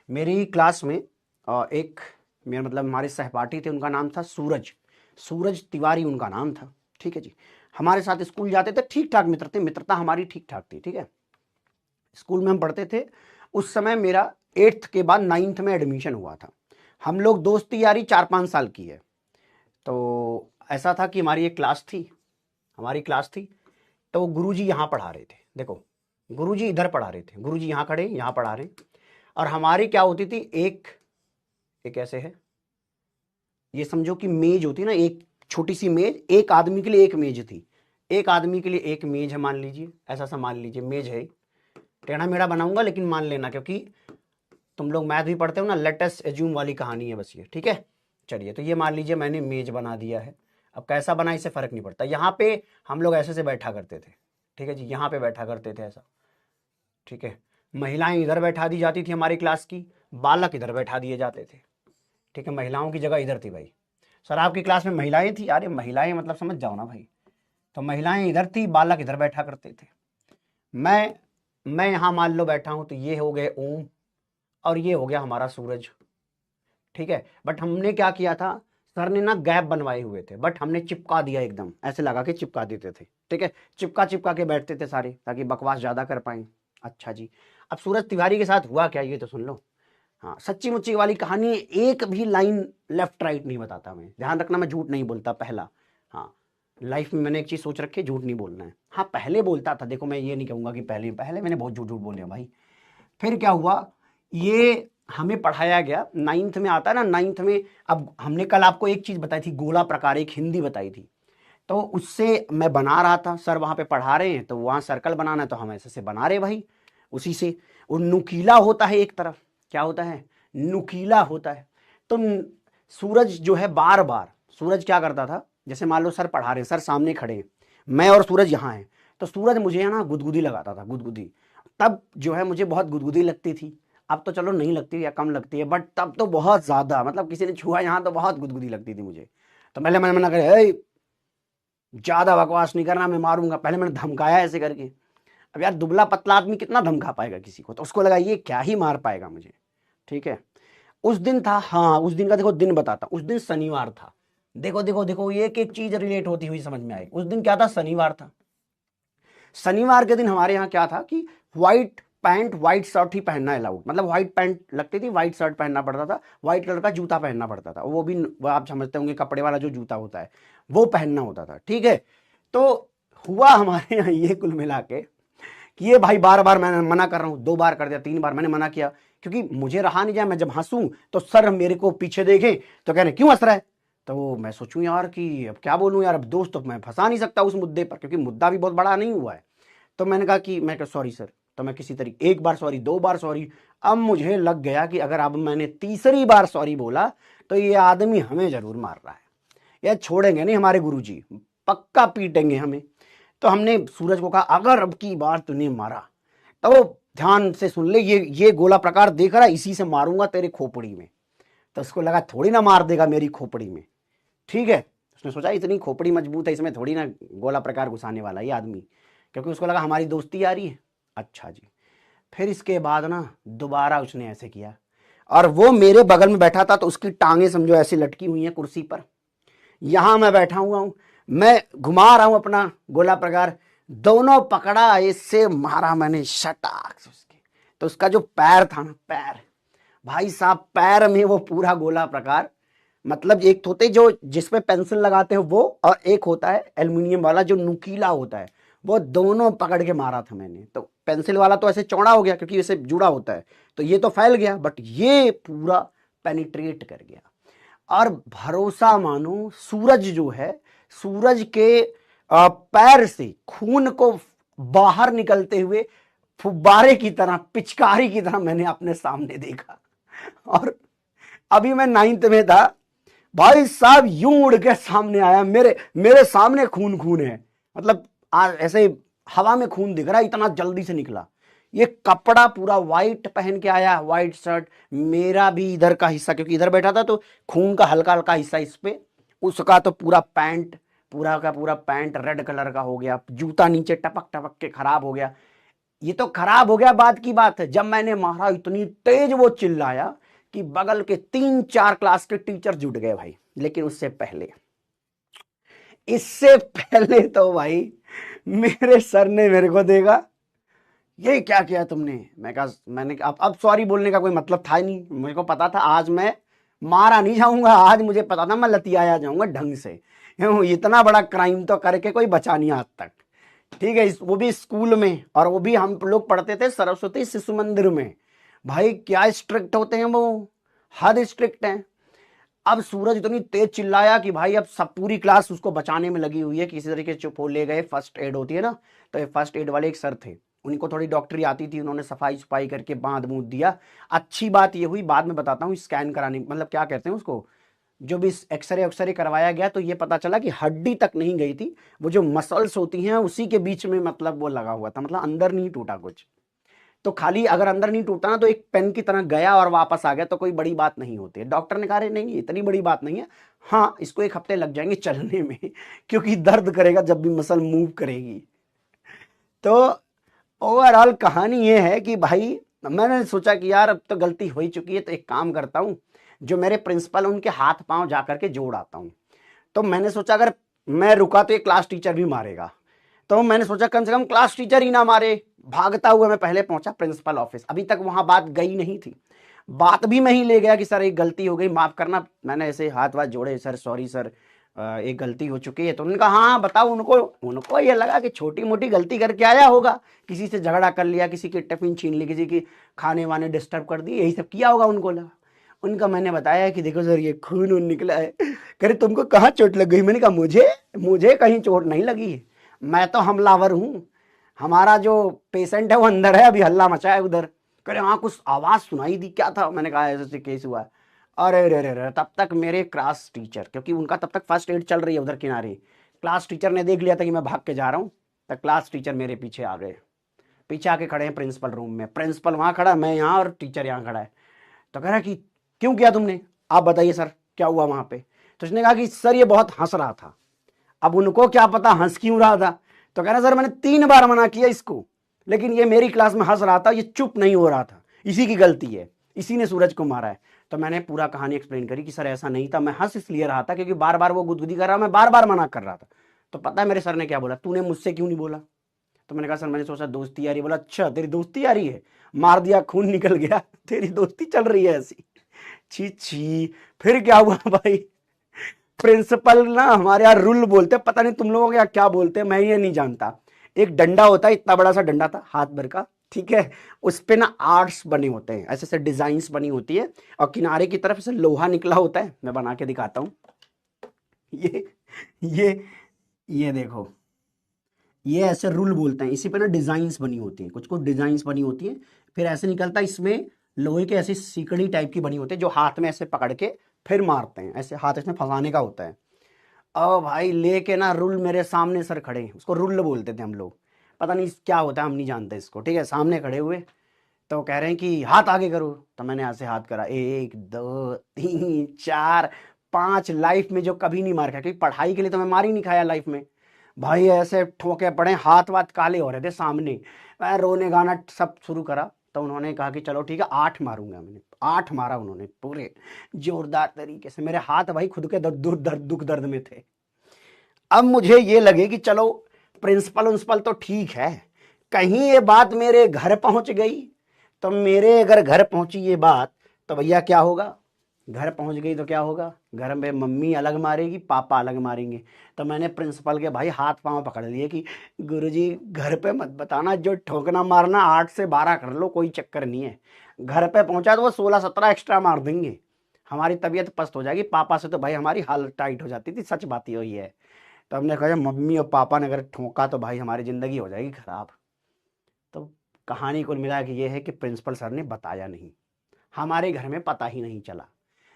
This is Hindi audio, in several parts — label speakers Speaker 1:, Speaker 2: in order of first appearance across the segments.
Speaker 1: मेरी क्लास में एक मेरा मतलब हमारे सहपाठी थे, उनका नाम था सूरज। सूरज तिवारी उनका नाम था। ठीक है जी। हमारे साथ स्कूल जाते थे, ठीक ठाक मित्र थे, मित्रता हमारी ठीक ठाक थी। ठीक है। स्कूल में हम पढ़ते थे। उस समय मेरा 8th के बाद 9th में एडमिशन हुआ था। हम लोग दोस्ती यारी 4-5 साल की है। तो ऐसा था कि हमारी एक क्लास थी, हमारी क्लास थी। तो गुरुजी यहाँ पढ़ा रहे थे। देखो, गुरुजी इधर पढ़ा रहे थे, गुरुजी यहाँ खड़े यहाँ पढ़ा रहे। और हमारी क्या होती थी, एक एक ऐसे है, ये समझो कि मेज होती ना, एक छोटी सी मेज, एक आदमी के लिए एक मेज थी। एक आदमी के लिए एक मेज है, मान लीजिए ऐसा सा, मान लीजिए मेज है। टेढ़ा मेढ़ा बनाऊंगा लेकिन मान लेना, क्योंकि तुम लोग मैथ भी पढ़ते हो ना, लेटेस्ट एज्यूम वाली कहानी है बस ये। ठीक है। चलिए, तो ये मान लीजिए मैंने मेज बना दिया है। अब कैसा बना इससे फर्क नहीं पड़ता। यहाँ पे हम लोग ऐसे से बैठा करते थे। ठीक है जी, यहाँ पे बैठा करते थे ऐसा। ठीक है। महिलाएं इधर बैठा दी जाती थी हमारी क्लास की, बालक इधर बैठा दिए जाते थे। ठीक है। महिलाओं की जगह इधर थी भाई। सर आपकी क्लास में महिलाएं थी? अरे महिलाएं मतलब समझ जाओ ना भाई। तो महिलाएं इधर थी, बालक इधर बैठा करते थे। मैं यहाँ मान लो बैठा हूं, तो ये हो गए ओम और ये हो गया हमारा सूरज। ठीक है। बट हमने क्या किया था, सर ने ना गैप बनवाए हुए थे, बट हमने चिपका दिया, एकदम ऐसे लगा के चिपका देते थे। ठीक है। चिपका चिपका के बैठते थे सारे, ताकि बकवास ज्यादा कर पाए। अच्छा जी। अब सूरज तिवारी के साथ हुआ क्या, ये तो सुन लो। हाँ, सच्ची मुच्ची वाली कहानी है, एक भी लाइन लेफ्ट राइट नहीं बताता मैं, ध्यान रखना, मैं झूठ नहीं बोलता। पहला, हाँ, लाइफ में मैंने एक चीज सोच रखी है, झूठ नहीं बोलना है। हाँ, पहले बोलता था, देखो मैं ये नहीं कहूंगा कि पहले पहले मैंने बहुत झूठ झूठ बोले हैं भाई। फिर क्या हुआ, ये हमें पढ़ाया गया, 9th में आता है ना, 9th में। अब हमने कल आपको एक चीज बताई थी, गोला प्रकार, एक हिंदी बताई थी। तो उससे मैं बना रहा था, सर वहां पे पढ़ा रहे हैं तो वहां सर्कल बनाना है, तो हम ऐसे से बना रहे भाई। उसी से वो नुकीला होता है एक तरफ, क्या होता है, नुकीला होता है। तो सूरज जो है, बार बार सूरज क्या करता था, जैसे मान लो सर पढ़ा रहे हैं, सर सामने खड़े हैं, मैं और सूरज यहाँ हैं, तो सूरज मुझे है ना गुदगुदी लगाता था, गुदगुदी। तब जो है मुझे बहुत गुदगुदी लगती थी। अब तो चलो नहीं लगती या कम लगती है, बट तब तो बहुत ज्यादा, मतलब किसी ने छुआ यहाँ तो बहुत गुदगुदी लगती थी मुझे। तो पहले मैंने मना करे, ज्यादा बकवास नहीं करना, मैं मारूंगा। पहले मैंने धमकाया ऐसे करके। अब यार दुबला पतला आदमी कितना धमका पाएगा किसी को, तो उसको लगा ये क्या ही मार पाएगा मुझे। ठीक है। उस दिन था, हाँ उस दिन का देखो, दिन बताता, उस दिन शनिवार था। देखो देखो देखो, ये एक एक चीज रिलेट होती हुई समझ में आई। उस दिन क्या था, शनिवार था। शनिवार के दिन हमारे यहाँ क्या था कि व्हाइट पैंट व्हाइट शर्ट ही पहनना अलाउड, मतलब व्हाइट पैंट लगती थी, व्हाइट शर्ट पहनना पड़ता था, व्हाइट कलर का जूता पहनना पड़ता था, वो भी वो आप समझते होंगे, कपड़े वाला जो जूता होता है वो पहनना होता था। ठीक है। तो हुआ हमारे यहाँ ये कुल मिला के कि ये भाई बार बार मैं मना कर रहा हूँ, 2 बार कर दिया, 3 बार मैंने मना किया, क्योंकि मुझे रहा नहीं जाए, मैं जब हंसूं तो सर मेरे को पीछे देखें तो कह रहे क्यों हंस रहा है। तो मैं सोचूं यार कि अब क्या बोलूं यार, अब दोस्त तो मैं फंसा नहीं सकता उस मुद्दे पर, क्योंकि मुद्दा भी बहुत बड़ा नहीं हुआ है। तो मैंने कहा कि मैं सॉरी सर। तो मैं किसी तरीके, 1 बार सॉरी, 2 बार सॉरी। अब मुझे लग गया कि अगर अब मैंने तीसरी बार सॉरी बोला तो ये आदमी हमें जरूर मार रहा है, या छोड़ेंगे नहीं हमारे गुरुजी, पक्का पीटेंगे हमें। तो हमने सूरज को कहा अगर अब की बार तूने मारा तो ध्यान से सुन ले, ये गोला प्रकार देख रहा है, इसी से मारूंगा तेरे खोपड़ी में। तो उसको लगा थोड़ी ना मार देगा मेरी खोपड़ी में। ठीक है। उसने सोचा इतनी खोपड़ी मजबूत है, इसमें थोड़ी ना गोला प्रकार घुसाने वाला ये आदमी, क्योंकि उसको लगा हमारी दोस्ती आ रही है। अच्छा जी। फिर इसके बाद ना दोबारा उसने ऐसे किया, और वो मेरे बगल में बैठा था, तो उसकी टांगे समझो ऐसे लटकी हुई हैं कुर्सी पर, यहां मैं बैठा हुआ हूं, मैं घुमा रहा हूं अपना गोला प्रकार, दोनों पकड़ा, इससे मारा मैंने शटाक से उसके। तो उसका जो पैर था ना, पैर, भाई साहब पैर में वो पूरा गोला प्रकार, मतलब एक होते जो जिसपे पेंसिल लगाते हैं वो, और एक होता है एल्युमिनियम वाला जो नुकीला होता है, वो दोनों पकड़ के मारा था मैंने। तो पेंसिल वाला तो ऐसे चौड़ा हो गया क्योंकि इसे जुड़ा होता है, तो ये तो फैल गया, बट ये पूरा पेनिट्रेट कर गया। और भरोसा मानो, सूरज जो है, सूरज के पैर से खून को बाहर निकलते हुए फुब्बारे की तरह, पिचकारी की तरह मैंने अपने सामने देखा। और अभी मैं 9th में था भाई साहब, यूं उड़ के सामने आया, मेरे मेरे सामने खून खून है, मतलब ऐसे हवा में खून दिख रहा है, इतना जल्दी से निकला। ये कपड़ा पूरा व्हाइट पहन के आया, व्हाइट शर्ट, मेरा भी इधर का हिस्सा, क्योंकि इधर बैठा था तो खून का हल्का हल्का हिस्सा इस पे, उसका तो पूरा पैंट, पूरा का पूरा पैंट रेड कलर का हो गया, जूता नीचे टपक टपक के खराब हो गया। ये तो खराब हो गया, बात की बात है। जब मैंने मारा इतनी तेज वो चिल्लाया कि बगल के 3-4 क्लास के टीचर जुट गए भाई। लेकिन इससे पहले तो भाई मेरे सर ने मेरे को देखा, ये क्या किया तुमने। मैंने अब सॉरी बोलने का कोई मतलब था ही नहीं। मुझे को पता था आज मैं मारा नहीं जाऊंगा, आज मुझे पता था मैं लतियाया जाऊंगा ढंग से। इतना बड़ा क्राइम तो करके कोई बचा नहीं आज तक, ठीक है। वो भी स्कूल में, और वो भी हम लोग पढ़ते थे सरस्वती शिशु मंदिर में। भाई क्या स्ट्रिक्ट होते हैं वो, हद स्ट्रिक्ट हैं। अब सूरज इतनी तेज चिल्लाया कि भाई अब सब पूरी क्लास उसको बचाने में लगी हुई है। किसी तरीके से चुप हो, ले गए। फर्स्ट एड होती है ना, तो ये फर्स्ट एड वाले एक सर थे, उनको थोड़ी डॉक्टरी आती थी, उन्होंने सफाई सफाई करके बांध बूंद दिया। अच्छी बात ये हुई, बाद में बताता हूँ, स्कैन कराने मतलब क्या कहते हैं उसको, जो भी एक्सरे एक्सरे करवाया गया तो ये पता चला कि हड्डी तक नहीं गई थी, वो जो मसल्स होती हैं उसी के बीच में मतलब वो लगा हुआ था, मतलब अंदर नहीं टूटा कुछ। तो खाली अगर अंदर नहीं टूटा ना तो एक पेन की तरह गया और वापस आ गया, तो कोई बड़ी बात नहीं होती है। डॉक्टर ने कहा नहीं इतनी बड़ी बात नहीं है, हाँ इसको 1 हफ्ते लग जाएंगे चलने में क्योंकि दर्द करेगा जब भी मसल मूव करेगी। तो ओवरऑल कहानी ये है कि भाई मैंने सोचा कि यार अब तो गलती हो ही चुकी है, तो एक काम करता हूँ, जो मेरे प्रिंसिपल उनके हाथ पांव जाकर के जोड़ आता हूँ। तो मैंने सोचा अगर मैं रुका तो ये क्लास टीचर भी मारेगा, तो मैंने सोचा कम से कम क्लास टीचर ही ना मारे। भागता हुआ मैं पहले पहुंचा प्रिंसिपल ऑफिस। अभी तक वहां बात गई नहीं थी, बात भी मैं ही ले गया कि सर एक गलती हो गई, माफ करना। मैंने ऐसे हाथ वाथ जोड़े, सर सॉरी सर, एक गलती हो चुकी है। तो उन्होंने कहा हाँ बताओ। उनको ये लगा कि छोटी मोटी गलती करके आया होगा, किसी से झगड़ा कर लिया, किसी की टिफिन छीन ली, किसी की खाने वाने डिस्टर्ब कर दी, यही सब किया होगा उनको लगा। उनका मैंने बताया कि देखो सर ये खून वून निकला है। कह तुमको कहाँ चोट लग गई। मैंने कहा मुझे कहीं चोट नहीं लगी, मैं तो हमलावर हूँ, हमारा जो पेशेंट है वो अंदर है, अभी हल्ला मचा है उधर। कह रहे हाँ कुछ आवाज सुनाई दी, क्या था। मैंने कहा ऐसे केस हुआ है। अरे रे रे रे, तब तक मेरे क्लास टीचर, क्योंकि उनका तब तक फर्स्ट एड चल रही है उधर किनारे, क्लास टीचर ने देख लिया था कि मैं भाग के जा रहा हूँ, तब क्लास टीचर मेरे पीछे आ गए। पीछे आके खड़े हैं प्रिंसिपल रूम में, प्रिंसिपल वहां खड़ा, मैं यहाँ, और टीचर यहाँ खड़ा है। तो कह रहा कि क्यों किया तुमने, आप बताइए सर क्या हुआ वहां पे। तो उसने कहा कि सर ये बहुत हंस रहा था। अब उनको क्या पता हंस क्यों रहा था। तो कह रहा सर मैंने 3 बार मना किया इसको, लेकिन ये मेरी क्लास में हंस रहा था, ये चुप नहीं हो रहा था, इसी की गलती है, इसी ने सूरज को मारा है। तो मैंने पूरा कहानी एक्सप्लेन करी कि सर ऐसा नहीं था, मैं हंस इसलिए रहा था क्योंकि बार बार वो गुदगुदी कर रहा, मैं बार बार मना कर रहा था। तो पता है मेरे सर ने क्या बोला, तूने मुझसे क्यों नहीं बोला। तो मैंने कहा सर मैंने सोचा दोस्ती यारी। बोला अच्छा तेरी दोस्ती यारी है, मार दिया खून निकल गया, तेरी दोस्ती चल रही है ऐसी। छी छी। फिर क्या हुआ भाई, प्रिंसिपल ना हमारे यहाँ रूल बोलते, पता नहीं तुम लोगों के यहाँ क्या बोलते हैं, मैं ये नहीं जानता। एक डंडा होता है, इतना बड़ा सा डंडा था हाथ भर का, ठीक है। उस पे ना आर्ट्स बने होते हैं, ऐसे ऐसे डिजाइन्स बनी होती है, और किनारे की तरफ से लोहा निकला होता है। मैं बना के दिखाता हूँ, ये ये ये देखो, ये ऐसे रूल बोलते हैं। इसी पे ना डिजाइन्स बनी होती है, कुछ कुछ डिजाइन्स बनी होती है। फिर ऐसे निकलता है, इसमें लोहे के ऐसी सीकड़ी टाइप की बनी होती है, जो हाथ में ऐसे पकड़ के फिर मारते हैं, ऐसे हाथ इसमें फंसाने का होता है। अब भाई लेके ना रूल मेरे सामने सर खड़े, उसको रूल बोलते थे हम लोग, पता नहीं क्या होता है, हम नहीं जानते इसको, ठीक है। सामने खड़े हुए तो कह रहे हैं कि हाथ आगे करो। तो मैंने ऐसे हाथ करा, 1 2 3 4 5। लाइफ में जो कभी नहीं मार खाया, क्योंकि पढ़ाई के लिए तो मैं मार ही नहीं खाया लाइफ में। भाई ऐसे ठोके पड़े, हाथ वाथ काले हो रहे थे सामने। मैं रोने गाना सब शुरू करा। तो उन्होंने कहा कि चलो ठीक है 8 मारूंगा। मैंने 8 मारा, उन्होंने पूरे जोरदार तरीके से। मेरे हाथ भाई खुद के दुख दर्द में थे। अब मुझे ये लगे कि चलो प्रिंसिपल उन्सिपल तो ठीक है, कहीं ये बात मेरे घर पहुंच गई। तो मेरे अगर घर पहुंची ये बात, तो भैया क्या होगा, घर पहुंच गई तो क्या होगा, घर में मम्मी अलग मारेगी, पापा अलग मारेंगे। तो मैंने प्रिंसिपल के भाई हाथ पांव पकड़ लिए कि गुरुजी घर पे मत बताना, जो ठोकना मारना 8 से 12 कर लो, कोई चक्कर नहीं है। घर पे पहुंचा तो वो 16-17 एक्स्ट्रा मार देंगे, हमारी तबीयत पस्त हो जाएगी। पापा से तो भाई हमारी हालत टाइट हो जाती थी, सच बात ही हुई है। तो हमने कहा मम्मी और पापा ने अगर ठोका तो भाई हमारी ज़िंदगी हो जाएगी ख़राब। तो कहानी कुल मिला के ये है कि प्रिंसिपल सर ने बताया नहीं, हमारे घर में पता ही नहीं चला।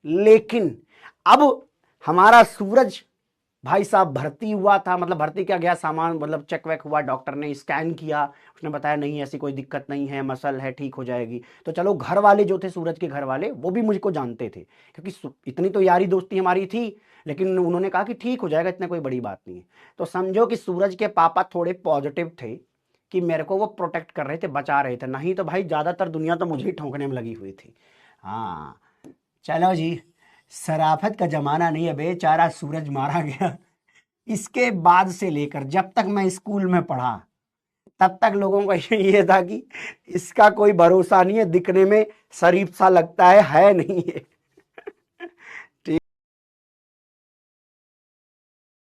Speaker 1: लेकिन अब हमारा सूरज भाई साहब भर्ती हुआ था, मतलब भर्ती क्या गया, सामान मतलब चेक वेक हुआ, डॉक्टर ने स्कैन किया, उसने बताया नहीं ऐसी कोई दिक्कत नहीं है, मसल है, ठीक हो जाएगी। तो चलो घर वाले जो थे, सूरज के घर वाले, वो भी मुझको जानते थे, क्योंकि इतनी तो यारी दोस्ती हमारी थी। लेकिन उन्होंने कहा कि ठीक हो जाएगा, इतना कोई बड़ी बात नहीं है। तो समझो कि सूरज के पापा थोड़े पॉजिटिव थे कि मेरे को वो प्रोटेक्ट कर रहे थे, बचा रहे थे, नहीं तो भाई ज़्यादातर दुनिया तो मुझे ही ठोकने में लगी हुई थी। हाँ चलो जी, शराफत का ज़माना नहीं है, बेचारा सूरज मारा गया। इसके बाद से लेकर जब तक मैं स्कूल में पढ़ा तब तक लोगों का ये था कि इसका कोई भरोसा नहीं है, दिखने में शरीफ सा लगता है नहीं है।